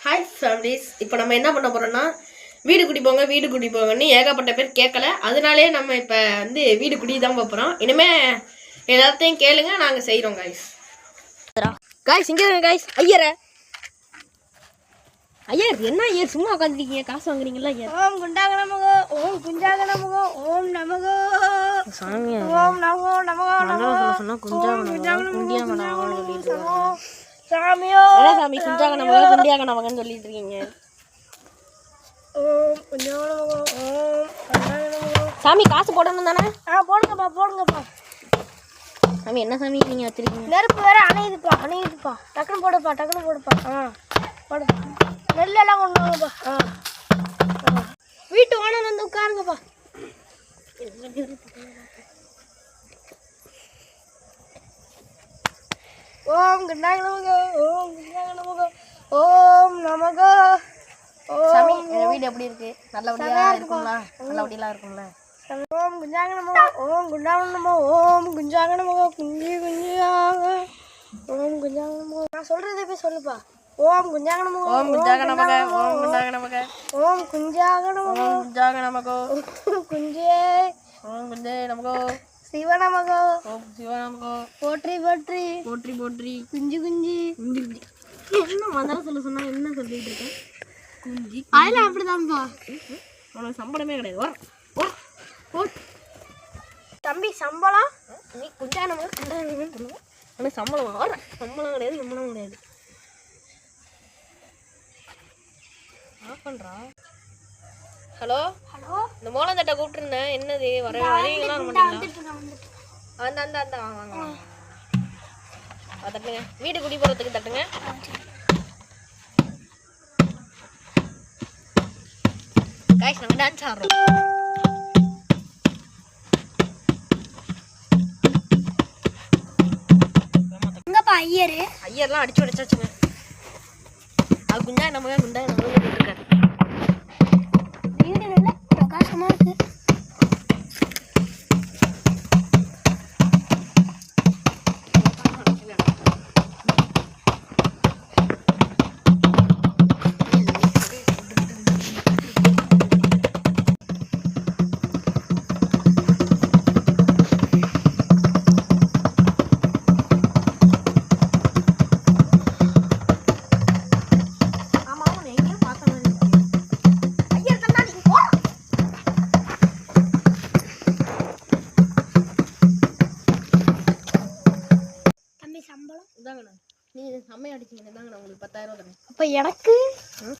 Hi families, இப்போ நம்ம என்ன பண்ண போகிறோம்னா வீடு குடி போங்கன்னு ஏகப்பட்ட பேர் கேட்கல. அதனாலே நம்ம இப்போ வீடு குடி தான் போகிறோம். இனிமேல் எல்லாத்தையும் கேளுங்க, நாங்கள் செய்கிறோம் காய்ஸ். இங்கே காய்ஸ் ஐயர் என்ன ஐயர் சும்மா உட்காந்துருக்கீங்க? காசு வாங்குறீங்களா ஐயர்? ஓம் குண்டாக நமகோ, ஓம் குஞ்சாக நமகோ, ஓம் நமகோ சாமி. ஓம் நமகோ நமகோ நமகோ சொன்னால் குஞ்சாக சாமியோ சாமி குஞ்சாக நமக குண்டியாக நமகன்னு சொல்லிட்டு இருக்கீங்க. ஓம் குஞ்சாக நமகோ, ஓம் குண்டாக நமகோ. சாமி காசு போடணும் தானே? போடுங்கப்பா. சாமி என்ன சாமி நீங்கள் வச்சிருக்கீங்க? நெருப்பு வேற அணையுதுப்பா. டக்குன்னு போடுப்பா. போடு. நெல்லெல்லாம் கொண்டு வாங்கப்பா. வீட்டு ஓனர் வந்து உட்காருங்கப்பா. ஓம் குண்டாக நமகோ, ஓம் குஞ்சாக நமகோ, ஓம் நமகோ. சாமி வீடு எப்படி இருக்கு? நல்லபடியா இருக்குங்களா? நல்லபடியெல்லாம் இருக்குங்களா? ஓம் குஞ்சாக நமகோ, ஓம் குண்டாக நமகோ, ஓம் குஞ்சாக நமகோ, குஞ்சியாக ஓம் குஞ்சாக நமகோ. நான் சொல்றதே போய் சொல்லுப்பா. ஓம் குஞ்சாக நமகோ, ஓம் குஞ்சாக நமக, ஓம் குஞ்சாக நமக, ஓம் குஞ்சாக நமகோ, ஓம் குஞ்சாக நமகோ, குஞ்சே ஓம் குஞ்சே நமகோ, சிவ நமகோ, ஓம் சிவ நமகோ, போற்றி குஞ்சு என்ன மதம் சொல்ல சொன்னா என்ன சொல்லிட்டு இருக்கேன்? குஞ்சி அதெல்லாம் அப்படிதான்ப்பா. உனக்கு சம்பளமே கிடையாது. தம்பி சம்பளம் நீ குஞ்சாக நமக குண்டாக சொல்லுங்க. உனக்கு சம்பளம் சம்பளம் கிடையாது. பண்றா. ஹலோ இந்த மோளந்தட்டை கூப்பிட்டுருந்தேன். என்னது வரீங்களா? அந்த வாங்க தட்டுங்க. வீடு குடி போகிறதுக்கு தட்டுங்க. காய்ஸ் நாங்கள் டான்ஸ் ஆடுறோம். எங்கப்பா ஐயர்லாம் அடிச்சு உடைச்சாச்சுங்க. அது குண்டா நமக்கு போட்டுருக்காரு. வீடு நல்ல பிரகாசமா இருக்கு. இதாங்கண்ணா, நீங்க செம்மையா அடிச்சீங்க. இதாங்கண்ணா உங்களுக்கு 10,000 தரேன். அப்ப எனக்கு